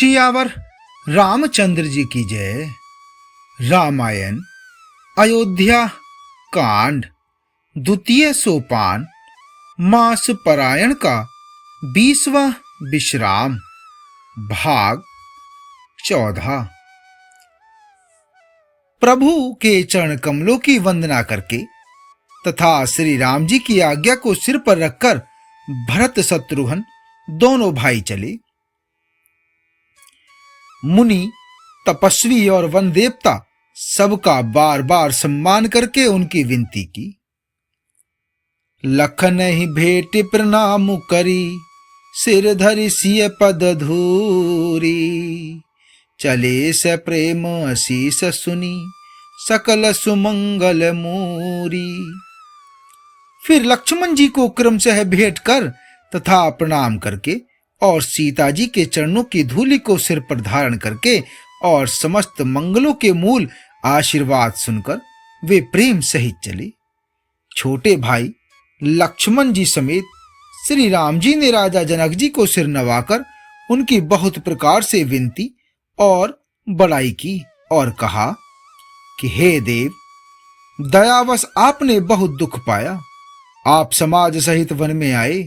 सियावर रामचंद्र जी की जय। रामायण अयोध्या कांड द्वितीय सोपान मास परायण का 20वां विश्राम भाग 14। प्रभु के चरण कमलों की वंदना करके तथा श्री राम जी की आज्ञा को सिर पर रखकर भरत शत्रुघ्न दोनों भाई चले। मुनि तपस्वी और वन देवता सबका बार बार सम्मान करके उनकी विनती की। लखन ही भेट प्रणाम करी सिर धरि सिय पद धूरी चले से प्रेम असीस सुनी सकल सुमंगल मूरी। फिर लक्ष्मण जी को क्रमशः भेंट कर तथा प्रणाम करके और सीता जी के चरणों की धूलि को सिर पर धारण करके और समस्त मंगलों के मूल आशीर्वाद सुनकर वे प्रेम सहित चले। छोटे भाई लक्ष्मण जी समेत श्री राम जी ने राजा जनक जी को सिर नवाकर उनकी बहुत प्रकार से विनती और बड़ाई की और कहा कि हे देव, दयावश आपने बहुत दुख पाया, आप समाज सहित वन में आए,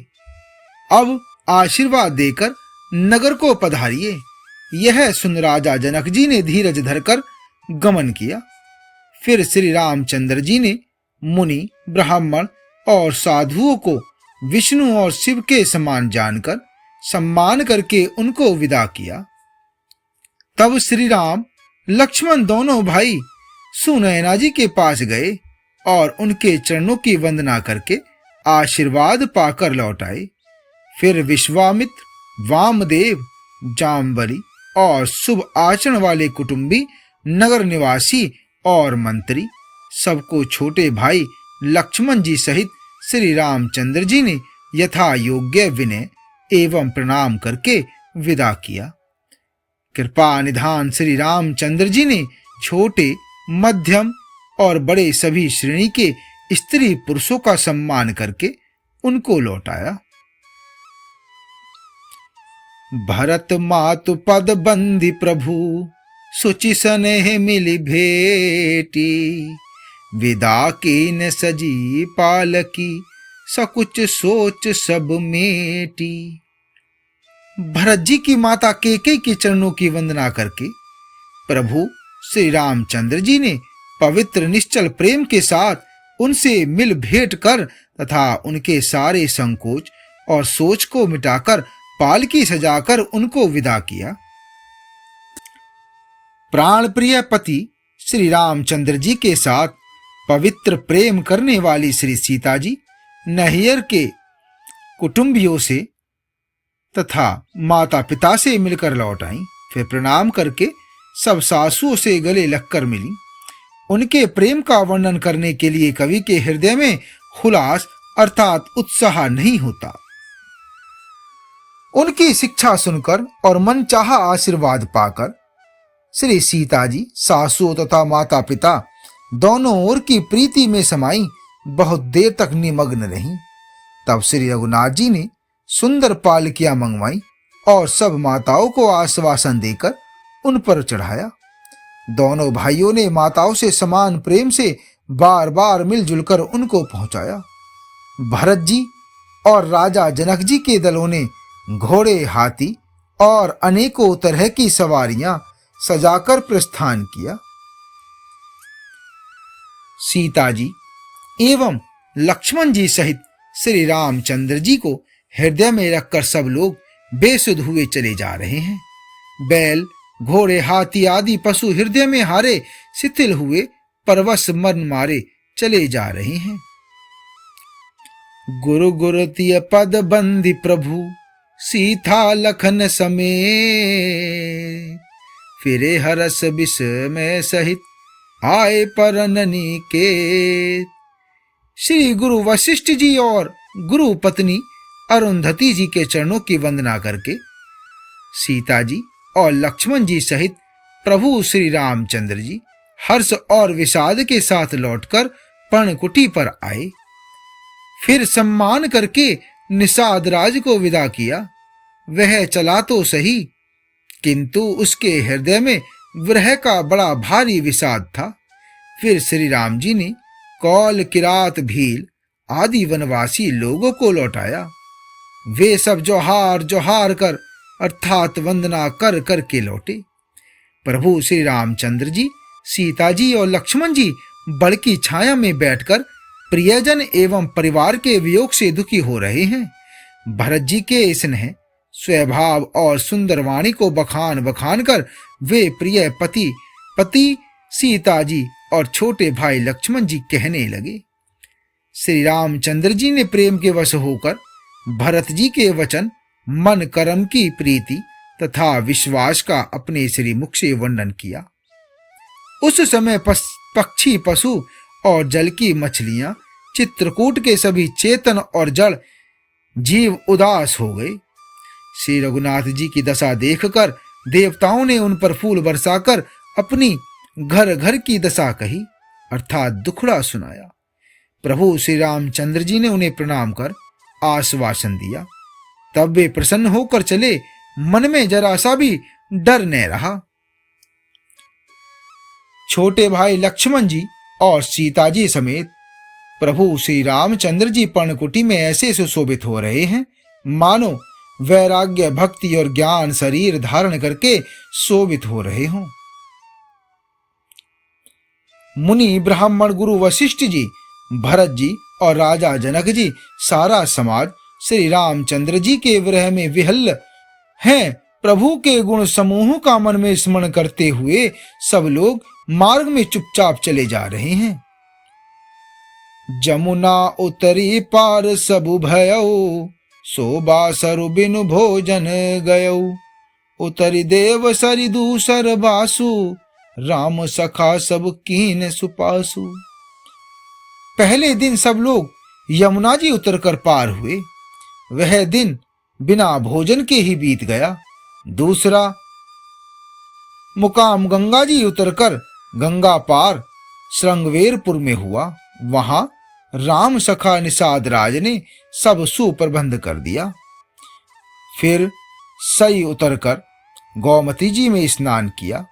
अब आशीर्वाद देकर नगर को पधारिए। यह सुन राजा जनक जी ने धीरज धरकर गमन किया। फिर श्री रामचंद्र जी ने मुनि ब्राह्मण और साधुओं को विष्णु और शिव के समान जानकर सम्मान करके उनको विदा किया। तब श्री राम लक्ष्मण दोनों भाई सुनैना जी के पास गए और उनके चरणों की वंदना करके आशीर्वाद पाकर लौट आए। फिर विश्वामित्र, वामदेव, जाम्बली और शुभ आचरण वाले कुटुंबी, नगर निवासी और मंत्री सबको छोटे भाई लक्ष्मण जी सहित श्री रामचंद्र जी ने यथा योग्य विनय एवं प्रणाम करके विदा किया। कृपा निधान श्री रामचंद्र जी ने छोटे, मध्यम और बड़े सभी श्रेणी के स्त्री पुरुषों का सम्मान करके उनको लौटाया। भरत मातु पद बंदी प्रभु सुचि स्नेह मिली भेटी विदा कीन सजी पालकी सकुच सोच सब मेटी। भरत जी की माता केकई के चरणों की वंदना करके प्रभु श्री रामचंद्र जी ने पवित्र निश्चल प्रेम के साथ उनसे मिल भेंट कर तथा उनके सारे संकोच और सोच को मिटाकर पालकी सजाकर उनको विदा किया। प्राण प्रिय पति श्री रामचंद्र जी के साथ पवित्र प्रेम करने वाली श्री सीता जी नैहर के कुटुंबियों से तथा माता पिता से मिलकर लौट आईं। फिर प्रणाम करके सब सासुओं से गले लगकर मिली। उनके प्रेम का वर्णन करने के लिए कवि के हृदय में हुलास अर्थात उत्साह नहीं होता। उनकी शिक्षा सुनकर और मनचाहा आशीर्वाद पाकर श्री सीता जी सासुओं तथा माता पिता दोनों ओर की प्रीति में समाई बहुत देर तक निमग्न रहीं। तब श्री रघुनाथ जी ने सुंदर पालकियां मंगवाई और सब माताओं को आश्वासन देकर उन पर चढ़ाया। दोनों भाइयों ने माताओं से समान प्रेम से बार बार मिलजुल कर उनको पहुंचाया। भरत जी और राजा जनक जी के दलों ने घोड़े, हाथी और अनेकों तरह की सवारियां सजाकर प्रस्थान किया। सीता जी एवं लक्ष्मण जी सहित श्री रामचंद्र जी को हृदय में रखकर सब लोग बेसुध हुए चले जा रहे हैं। बैल, घोड़े, हाथी आदि पशु हृदय में हारे शिथिल हुए परवश मन मारे चले जा रहे हैं। गुरु गुरुतिय पद बंदी प्रभु सीता लखन समेत फिरे हरस विस्मय सहित आए परननी के। श्री गुरु वशिष्ठ जी और गुरु पत्नी अरुंधति जी के चरणों की वंदना करके सीता जी और लक्ष्मण जी सहित प्रभु श्री रामचंद्र जी हर्ष और विषाद के साथ लौटकर पर्णकुटी पर आए। फिर सम्मान करके निषाद राज को विदा किया। वह चला तो सही किंतु उसके हृदय में विरह का बड़ा भारी विषाद था। फिर श्री राम जी ने कौल, किरात, भील आदि वनवासी लोगों को लौटाया। वे सब जोहार जोहार कर अर्थात वंदना कर कर के लौटे। प्रभु श्री रामचंद्र जी, सीता जी और लक्ष्मण जी बड़ की छाया में बैठकर प्रियजन एवं परिवार के वियोग से दुखी हो रहे हैं। भरत जी के स्नेह, स्वभाव और सुंदर वाणी को बखान बखान कर वे प्रिय पति सीता जी और छोटे भाई लक्ष्मण जी कहने लगे। श्री रामचंद्र जी ने प्रेम के वश होकर भरत जी के वचन, मन कर्म की प्रीति तथा विश्वास का अपने श्री मुख से वर्णन किया। उस समय पक्षी, पशु और जल की मछलियां, चित्रकूट के सभी चेतन और जड़ जीव उदास हो गए। श्री रघुनाथ जी की दशा देखकर देवताओं ने उन पर फूल बरसाकर अपनी घर घर की दशा कही अर्थात दुखड़ा सुनाया। प्रभु श्री रामचंद्र जी ने उन्हें प्रणाम कर आश्वासन दिया। तब वे प्रसन्न होकर चले, मन में जरा सा भी डर न रहा। छोटे भाई लक्ष्मण जी और सीता जी समेत प्रभु श्री रामचंद्र जी पर्णकुटी में ऐसे सुशोभित हो रहे हैं मानो वैराग्य, भक्ति और ज्ञान शरीर धारण करके शोभित हो रहे हों। मुनि, ब्राह्मण, गुरु वशिष्ठ जी, भरत जी और राजा जनक जी, सारा समाज श्री रामचंद्र जी के विरह में विहल्ल हैं। प्रभु के गुण समूह का मन में स्मरण करते हुए सब लोग मार्ग में चुपचाप चले जा रहे हैं। जमुना उतरी पार सबु भयऊ, शोभा सरु बिनु भोजन गयऊ। उतरी देव सरि दूसर बासु, राम सखा सब कीन सुपासु। पहले दिन सब लोग यमुना जी उतरकर पार हुए। वह दिन बिना भोजन के ही बीत गया। दूसरा मुकाम गंगा जी उतरकर गंगा पार श्रृंगवेरपुर में हुआ। वहां राम सखा निषाद राज ने सब सुप्रबंध कर दिया। फिर सई उतरकर गोमती जी में स्नान किया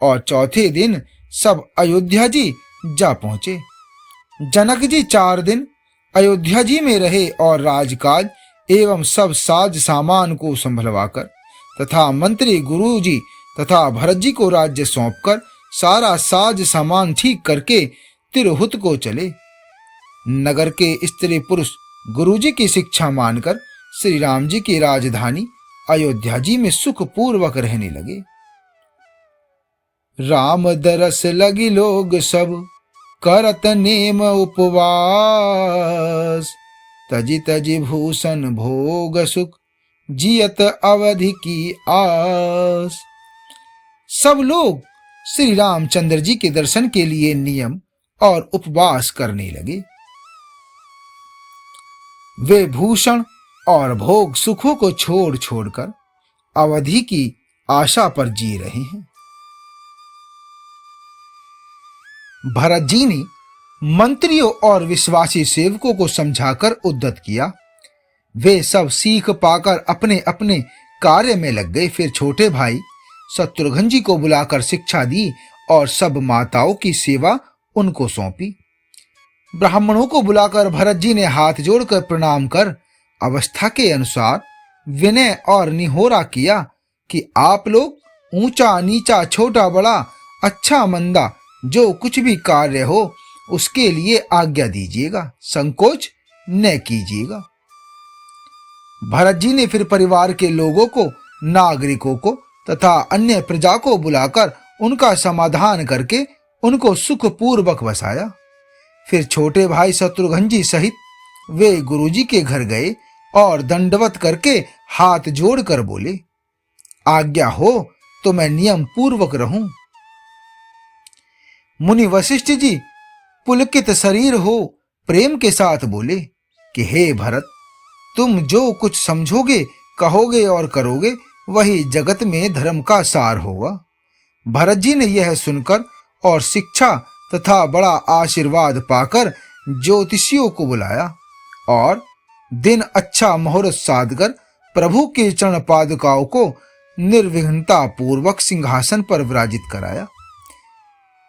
और चौथे दिन सब अयोध्या जी जा पहुंचे। जनक जी 4 दिन अयोध्या जी में रहे और राजकाज एवं सब साज सामान को संभलवाकर तथा मंत्री गुरु जी तथा भरत जी को राज्य सौंपकर सारा साज सामान ठीक करके तिरहुत को चले। नगर के स्त्री पुरुष गुरु जी की शिक्षा मानकर श्री राम जी की राजधानी अयोध्या जी में सुख पूर्वक रहने लगे। राम दरस लगी लोग सब, करत नेम उपवास। तजी तजी भूषण भोग सुख, जियत अवधि की आस। सब लोग श्री रामचंद्र जी के दर्शन के लिए नियम और उपवास करने लगे। वे भूषण और भोग सुखों को छोड़ छोड़कर अवधि की आशा पर जी रहे हैं। भरत जी ने मंत्रियों और विश्वासी सेवकों को समझाकर उद्यत किया। वे सब सीख पाकर अपने अपने कार्य में लग गए। फिर छोटे भाई शत्रुघ्न जी को बुलाकर शिक्षा दी और सब माताओं की सेवा उनको सौंपी। ब्राह्मणों को बुलाकर भरत जी ने हाथ जोड़कर प्रणाम कर अवस्था के अनुसार विनय और निहोरा किया कि आप लोग ऊंचा नीचा, छोटा बड़ा, अच्छा मंदा जो कुछ भी कार्य हो उसके लिए आज्ञा दीजिएगा, संकोच न कीजिएगा। भरत जी ने फिर परिवार के लोगों को, नागरिकों को तथा अन्य प्रजा को बुलाकर उनका समाधान करके उनको सुखपूर्वक बसाया। फिर छोटे भाई शत्रुघ्न जी सहित वे गुरुजी के घर गए और दंडवत करके हाथ जोड़कर बोले, आज्ञा हो तो मैं नियम पूर्वक रहूं। मुनि वशिष्ठ जी पुलकित शरीर हो प्रेम के साथ बोले कि हे भरत, तुम जो कुछ समझोगे, कहोगे और करोगे वही जगत में धर्म का सार होगा। भरत जी ने यह सुनकर और शिक्षा तथा बड़ा आशीर्वाद पाकर ज्योतिषियों को बुलाया और दिन अच्छा मुहूर्त साधकर प्रभु के चरण पादुकाओं को निर्विघ्नता पूर्वक सिंहासन पर विराजित कराया।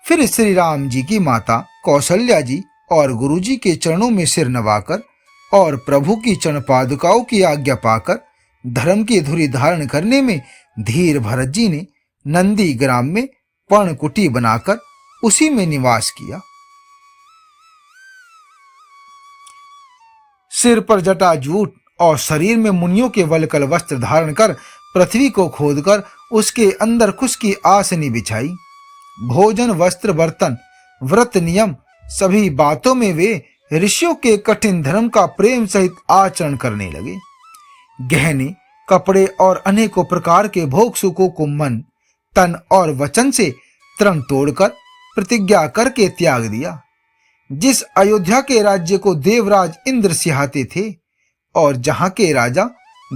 फिर श्री राम जी की माता कौशल्या जी और गुरु जी के चरणों में सिर नवाकर और प्रभु की चरण पादुकाओं की आज्ञा पाकर धर्म की धुरी धारण करने में धीर भरत जी ने नंदी ग्राम में पर्णकुटी बनाकर उसी में निवास किया। सिर पर जटाजूट और शरीर में मुनियों के वलकल वस्त्र धारण कर पृथ्वी को खोदकर उसके अंदर कुश की आसनी बिछाई। भोजन, वस्त्र, बर्तन, व्रत, नियम सभी बातों में वे ऋषियों के कठिन धर्म का प्रेम सहित आचरण करने लगे। गहने, कपड़े और अनेकों प्रकार के भोग सुखों को मन, तन और वचन से तरण तोड़कर प्रतिज्ञा करके त्याग दिया। जिस अयोध्या के राज्य को देवराज इंद्र सिहाते थे और जहां के राजा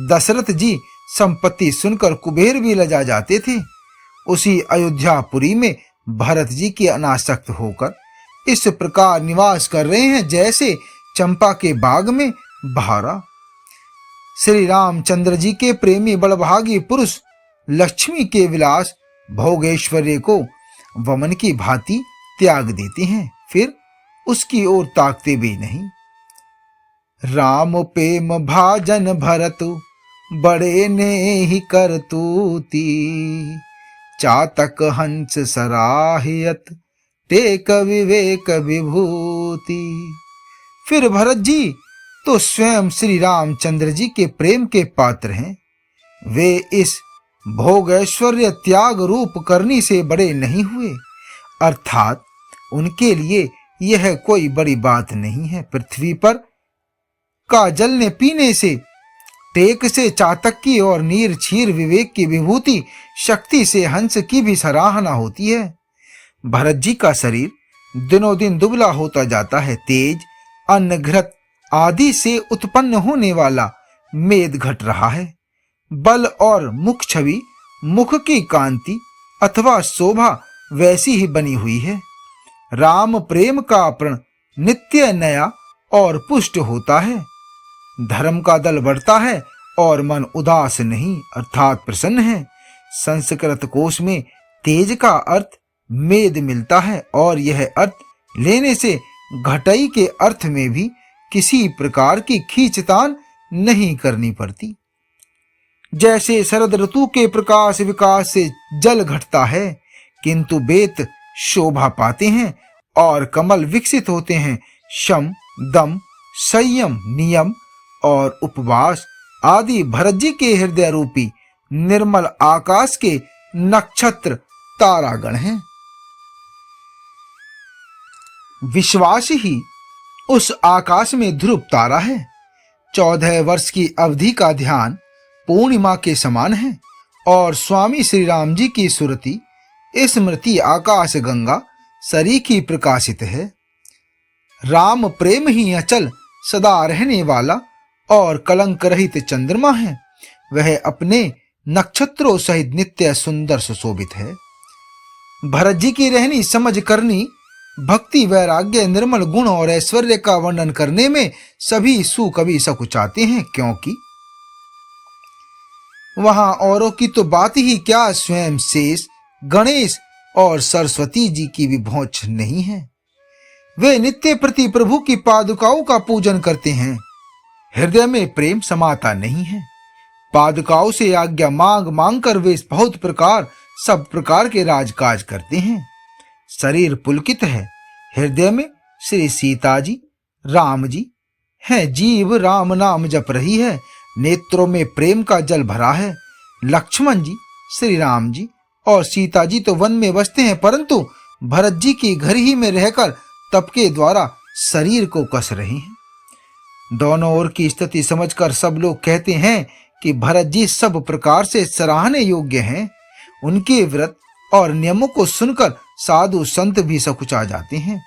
दशरथ जी संपत्ति सुनकर कुबेर भी लजा जाते थे, उसी अयोध्यापुरी में भरत जी के अनासक्त होकर इस प्रकार निवास कर रहे हैं जैसे चंपा के बाग में बहारा। श्री रामचंद्र जी के प्रेमी बड़भागी पुरुष लक्ष्मी के विलास भोगेश्वर्य को वमन की भांति त्याग देते हैं, फिर उसकी ओर ताकते भी नहीं। राम प्रेम भाजन भरतु बड़े ने ही करतूती, चातक हंस सराहियत टेक विवेक विभूति। फिर भरत जी तो स्वयं श्री रामचंद्र जी के प्रेम के पात्र हैं। वे इस भोग ऐश्वर्य त्याग रूप करनी से बड़े नहीं हुए, अर्थात उनके लिए यह कोई बड़ी बात नहीं है। पृथ्वी पर का जलने पीने से, टेक से चातक की और नीर क्षीर विवेक की विभूति शक्ति से हंस की भी सराहना होती है। भरत जी का शरीर दिनों दिन दुबला होता जाता है। तेज, अन्न, घृत आदि से उत्पन्न होने वाला मेद घट रहा है। बल और मुख छवि, मुख की कांति अथवा शोभा वैसी ही बनी हुई है। राम प्रेम का प्रण नित्य नया और पुष्ट होता है। धर्म का दल बढ़ता है और मन उदास नहीं अर्थात प्रसन्न है। संस्कृत कोश में तेज का अर्थ मेद मिलता है और यह अर्थ लेने से घटाई के अर्थ में भी किसी प्रकार की खींचतान नहीं करनी पड़ती। जैसे शरद ऋतु के प्रकाश विकास से जल घटता है किंतु बेत शोभा पाते हैं और कमल विकसित होते हैं, शम, दम, संयम, नियम और उपवास आदि भरत जी के हृदय रूपी निर्मल आकाश के नक्षत्र तारागण हैं। विश्वास ही उस आकाश में ध्रुव तारा है। 14 वर्ष की अवधि का ध्यान पूर्णिमा के समान है और स्वामी श्री राम जी की सुरति स्मृति आकाश गंगा सरीखी प्रकाशित है। राम प्रेम ही अचल सदा रहने वाला और कलंक रहित चंद्रमा है। वह अपने नक्षत्रों सहित नित्य सुंदर सुशोभित है। भरत जी की रहनी समझ करनी, भक्ति, वैराग्य, निर्मल गुण और ऐश्वर्य का वर्णन करने में सभी सुकवि सकुचाते हैं, क्योंकि वहां औरों की तो बात ही क्या, स्वयं शेष, गणेश और सरस्वती जी की भी भौंच नहीं है। वे नित्य प्रति प्रभु की पादुकाओं का पूजन करते हैं। हृदय में प्रेम समाता नहीं है। पादुकाओं से आज्ञा मांग मांग कर वे सब प्रकार के राजकाज करते हैं। शरीर पुलकित है, हृदय में श्री सीता जी, राम जी हैं। जीव राम नाम जप रही है, नेत्रों में प्रेम का जल भरा है। लक्ष्मण जी, श्री राम जी और सीता जी तो वन में बसते हैं, परंतु भरत जी की घर ही में रहकर तप के द्वारा शरीर को कस रहे हैं। दोनों ओर की स्थिति समझकर सब लोग कहते हैं कि भरत जी सब प्रकार से सराहने योग्य हैं। उनके व्रत और नियमों को सुनकर साधु संत भी सकुचा जाते हैं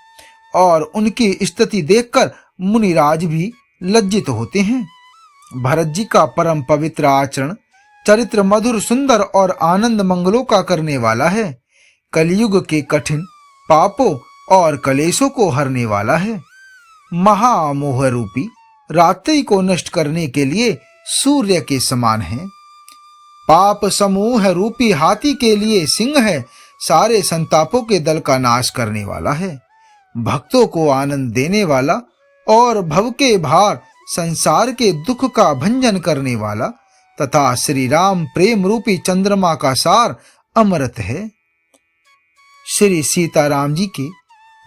और उनकी स्थिति देखकर मुनिराज भी लज्जित होते हैं। भरत जी का परम पवित्र आचरण, चरित्र मधुर, सुंदर और आनंद मंगलों का करने वाला है। कलयुग के कठिन पापों और कलेशों को हरने वाला है। महामोह रूपी रात्रि को नष्ट करने के लिए सूर्य के समान है। पाप समूह रूपी हाथी के लिए सिंह है, सारे संतापों के दल का नाश करने वाला है, भक्तों को आनंद देने वाला और भव के भार संसार के दुख का भंजन करने वाला तथा श्री राम प्रेम रूपी चंद्रमा का सार अमृत है। श्री सीताराम जी के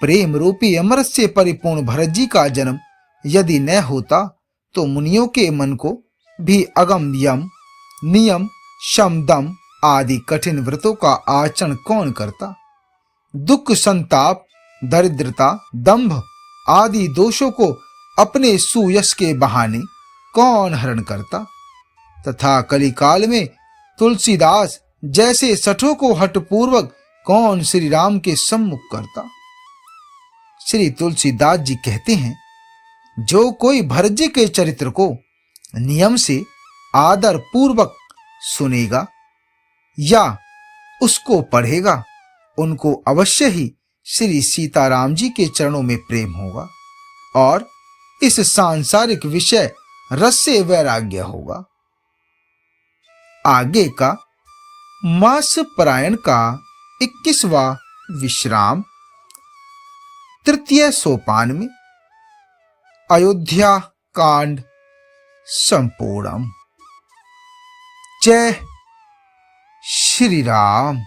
प्रेम रूपी अमृत से परिपूर्ण भरत जी का जन्म यदि न होता तो मुनियों के मन को भी अगम यम, नियम, शम, दम आदि कठिन व्रतों का आचरण कौन करता। दुख, संताप, दरिद्रता, दंभ आदि दोषों को अपने सुयश के बहाने कौन हरण करता तथा कलिकाल में तुलसीदास जैसे सठों को हठपूर्वक कौन श्री राम के सम्मुख करता। श्री तुलसीदास जी कहते हैं, जो कोई भरत जी के चरित्र को नियम से आदर पूर्वक सुनेगा या उसको पढ़ेगा, उनको अवश्य ही श्री सीताराम जी के चरणों में प्रेम होगा और इस सांसारिक विषय रस से वैराग्य होगा। आगे का मास परायण का 21वां विश्राम तृतीय सोपान में अयोध्या कांड संपूर्णम। जय श्री राम।